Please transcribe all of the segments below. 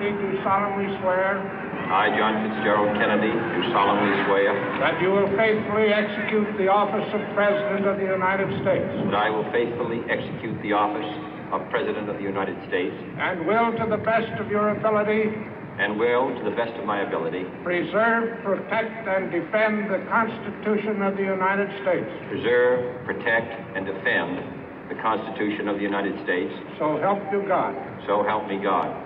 Kennedy, do solemnly swear I, John Fitzgerald Kennedy, do solemnly swear that you will faithfully execute the office of President of the United States that I will faithfully execute the office of President of the United States and will, to the best of your ability, and will, to the best of my ability, preserve, protect, and defend the Constitution of the United States. preserve, protect, and defend the Constitution of the United States. So help you God. So help me God.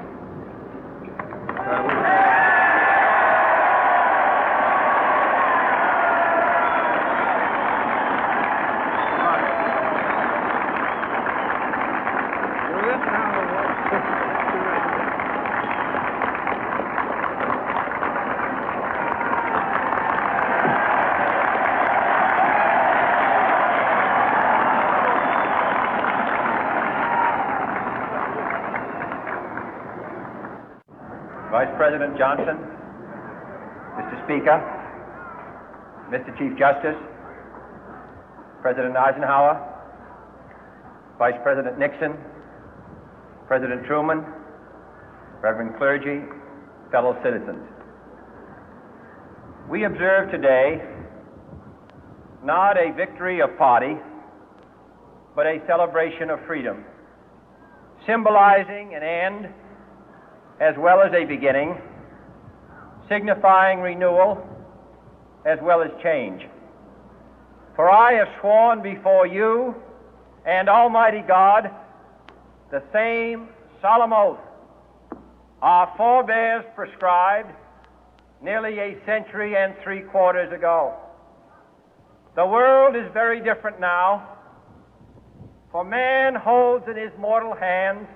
Vice President Johnson, Mr. Speaker, Mr. Chief Justice, President Eisenhower, Vice President Nixon, President Truman, Reverend clergy, fellow citizens. We observe today not a victory of party, but a celebration of freedom, symbolizing an end as well as a beginning, signifying renewal as well as change. For I have sworn before you and Almighty God the same solemn oath our forebears prescribed nearly a century and 3/4 ago. The world is very different now, for man holds in his mortal hands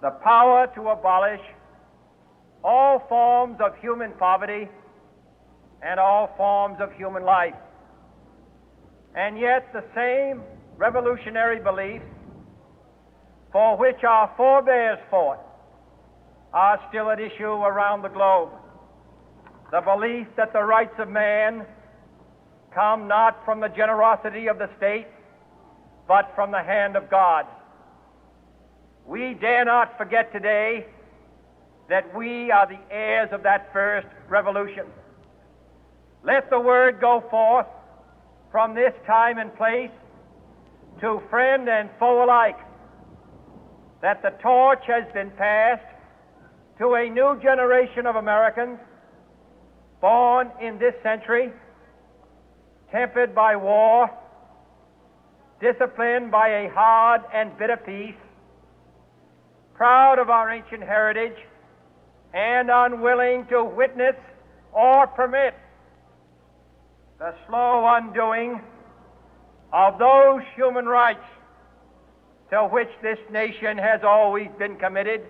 the power to abolish all forms of human poverty and all forms of human life. And yet the same revolutionary beliefs for which our forebears fought are still at issue around the globe. The belief that the rights of man come not from the generosity of the state, but from the hand of God. We dare not forget today that we are the heirs of that first revolution. Let the word go forth from this time and place to friend and foe alike that the torch has been passed to a new generation of Americans born in this century, tempered by war, disciplined by a hard and bitter peace, proud of our ancient heritage, and unwilling to witness or permit the slow undoing of those human rights to which this nation has always been committed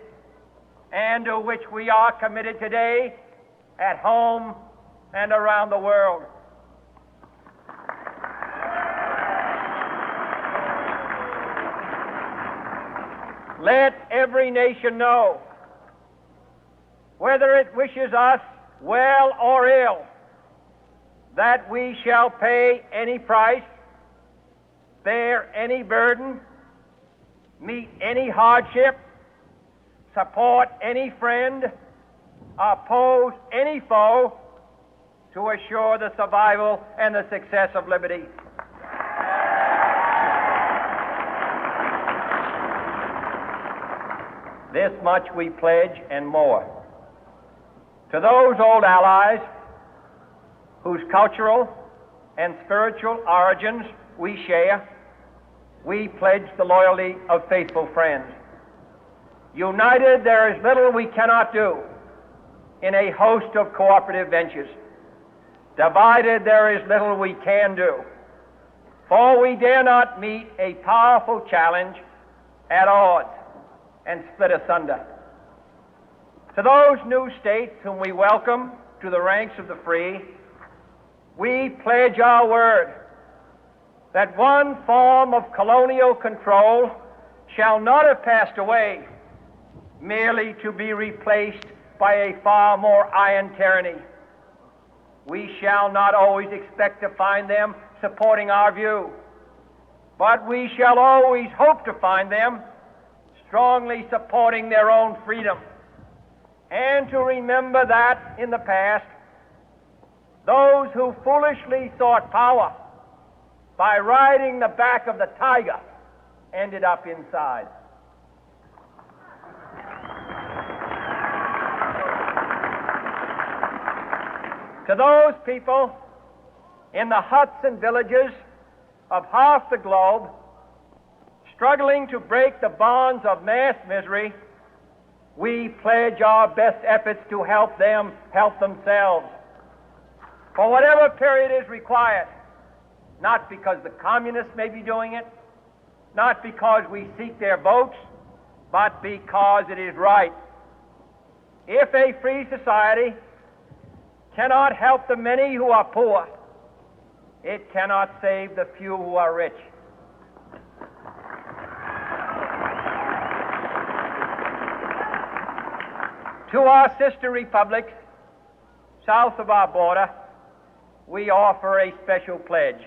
and to which we are committed today at home and around the world. Let every nation know, whether it wishes us well or ill, that we shall pay any price, bear any burden, meet any hardship, support any friend, oppose any foe to assure the survival and the success of liberty. This much we pledge and more. To those old allies whose cultural and spiritual origins we share, we pledge the loyalty of faithful friends. United, there is little we cannot do in a host of cooperative ventures. Divided, there is little we can do, for we dare not meet a powerful challenge at odds and split asunder. To those new states whom we welcome to the ranks of the free, we pledge our word that one form of colonial control shall not have passed away, merely to be replaced by a far more iron tyranny. We shall not always expect to find them supporting our view, but we shall always hope to find them strongly supporting their own freedom and to remember that in the past, those who foolishly sought power by riding the back of the tiger ended up inside. To those people in the huts and villages of half the globe struggling to break the bonds of mass misery, we pledge our best efforts to help them help themselves for whatever period is required, not because the communists may be doing it, not because we seek their votes, but because it is right. If a free society cannot help the many who are poor, it cannot save the few who are rich. To our sister republics south of our border, we offer a special pledge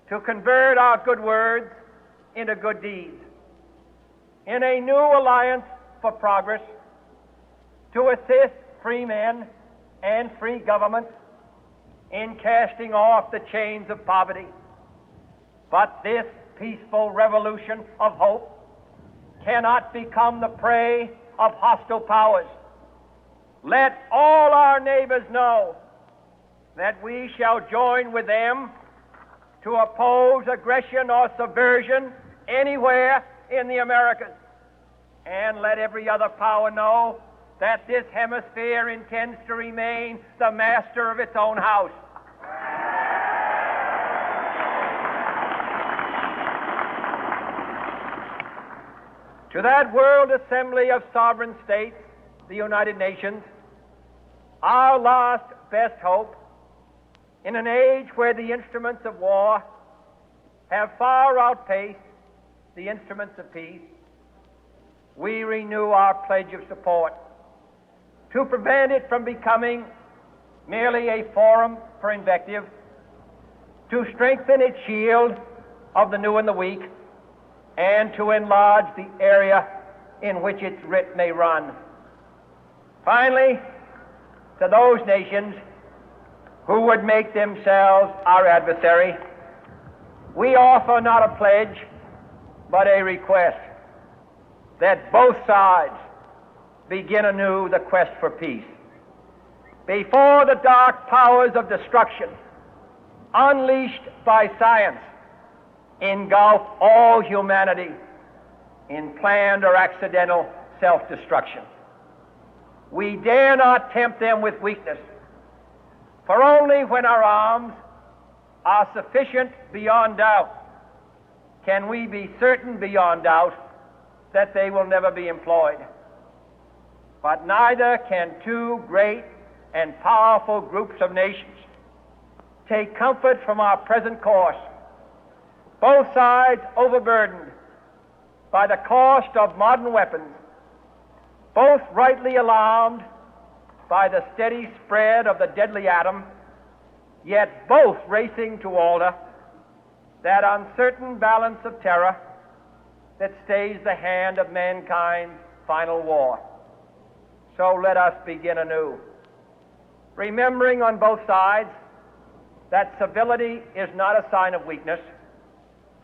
to convert our good words into good deeds, in a new alliance for progress, to assist free men and free governments in casting off the chains of poverty. But this peaceful revolution of hope cannot become the prey of hostile powers. Let all our neighbors know that we shall join with them to oppose aggression or subversion anywhere in the Americas. And let every other power know that this hemisphere intends to remain the master of its own house. To that World Assembly of Sovereign States, the United Nations, our last best hope, in an age where the instruments of war have far outpaced the instruments of peace, we renew our pledge of support to prevent it from becoming merely a forum for invective, to strengthen its shield of the new and the weak, and to enlarge the area in which its writ may run. Finally, to those nations who would make themselves our adversary, we offer not a pledge, but a request that both sides begin anew the quest for peace. Before the dark powers of destruction, unleashed by science, engulf all humanity in planned or accidental self-destruction, we dare not tempt them with weakness, for only when our arms are sufficient beyond doubt can we be certain beyond doubt that they will never be employed. But neither can two great and powerful groups of nations take comfort from our present course, both sides overburdened by the cost of modern weapons, both rightly alarmed by the steady spread of the deadly atom, yet both racing to alter that uncertain balance of terror that stays the hand of mankind's final war. So let us begin anew, remembering on both sides that civility is not a sign of weakness,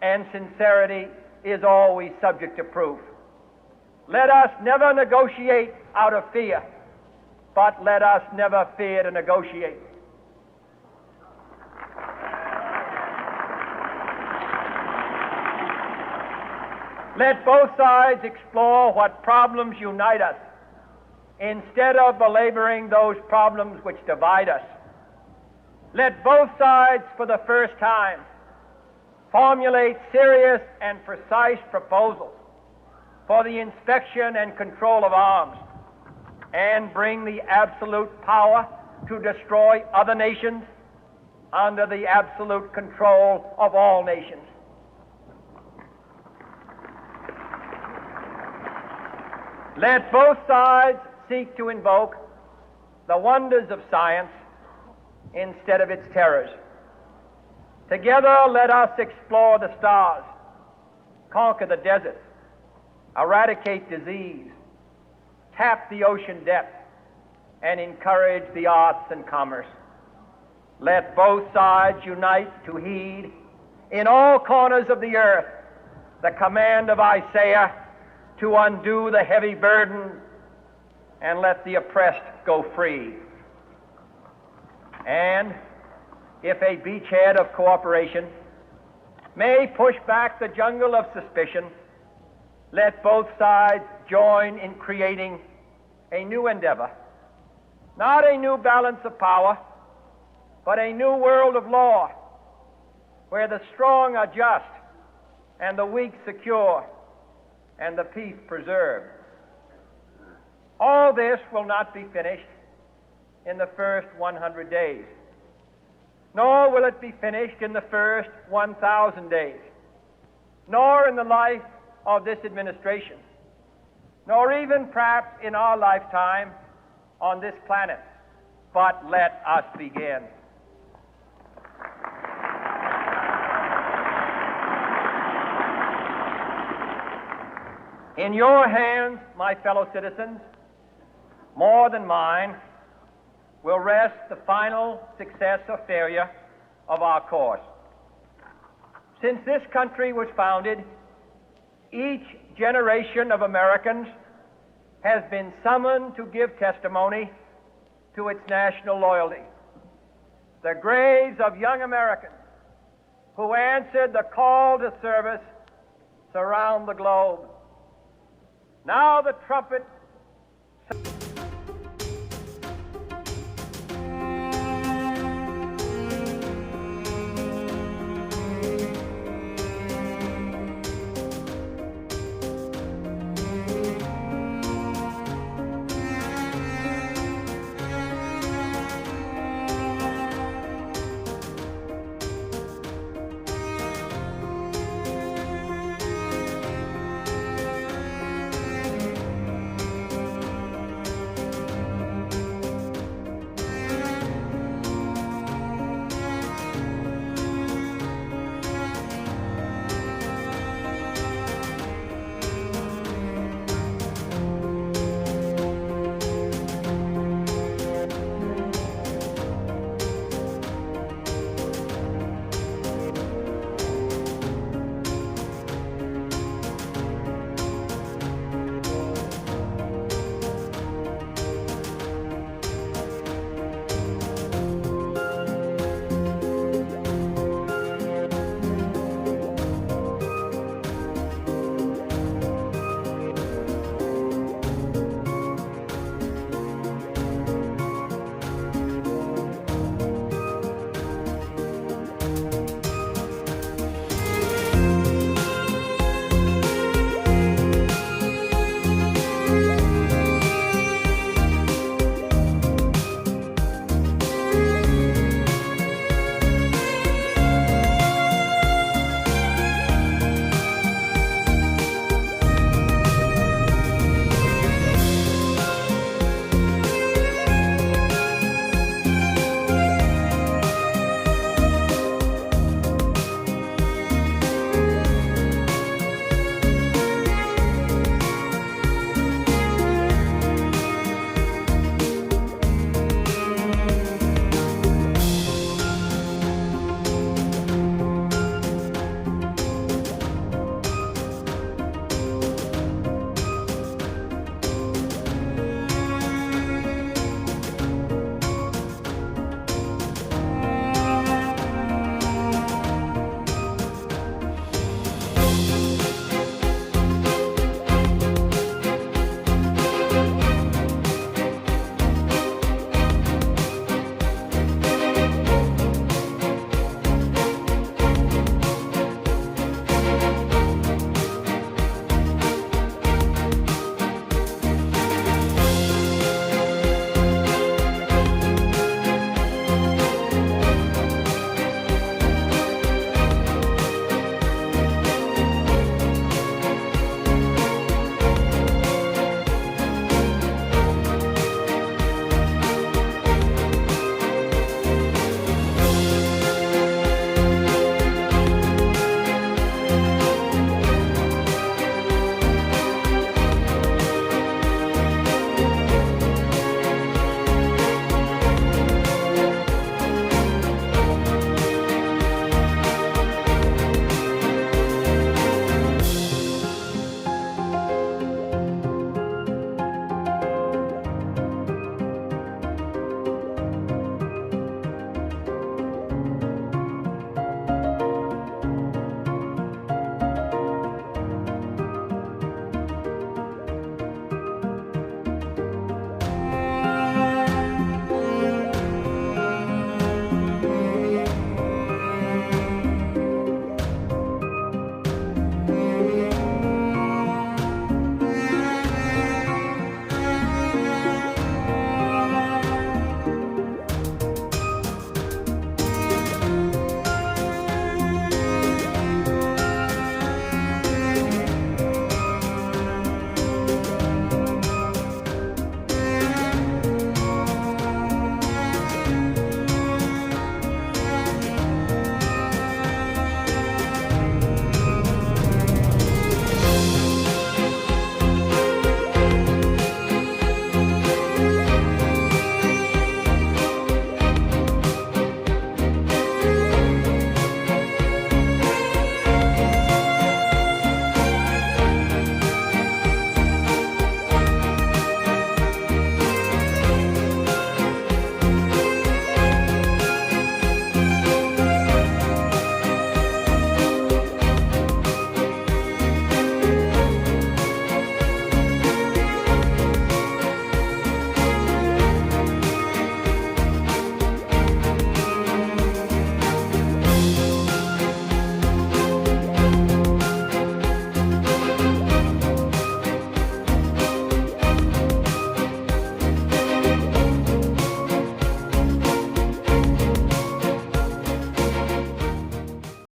and sincerity is always subject to proof. Let us never negotiate out of fear, but let us never fear to negotiate. Let both sides explore what problems unite us, instead of belaboring those problems which divide us. Let both sides, for the first time, formulate serious and precise proposals for the inspection and control of arms, and bring the absolute power to destroy other nations under the absolute control of all nations. Let both sides seek to invoke the wonders of science instead of its terrors. Together, let us explore the stars, conquer the deserts, eradicate disease, tap the ocean depth, and encourage the arts and commerce. Let both sides unite to heed in all corners of the earth the command of Isaiah to undo the heavy burden and let the oppressed go free. And if a beachhead of cooperation may push back the jungle of suspicion, let both sides join in creating a new endeavor, not a new balance of power, but a new world of law, where the strong are just and the weak secure and the peace preserved. All this will not be finished in the first 100 days, nor will it be finished in the first 1,000 days, nor in the life of this administration, nor even perhaps in our lifetime on this planet. But let us begin. In your hands, my fellow citizens, more than mine, will rest the final success or failure of our course. Since this country was founded, each generation of Americans has been summoned to give testimony to its national loyalty. The graves of young Americans who answered the call to service surround the globe. Now the trumpet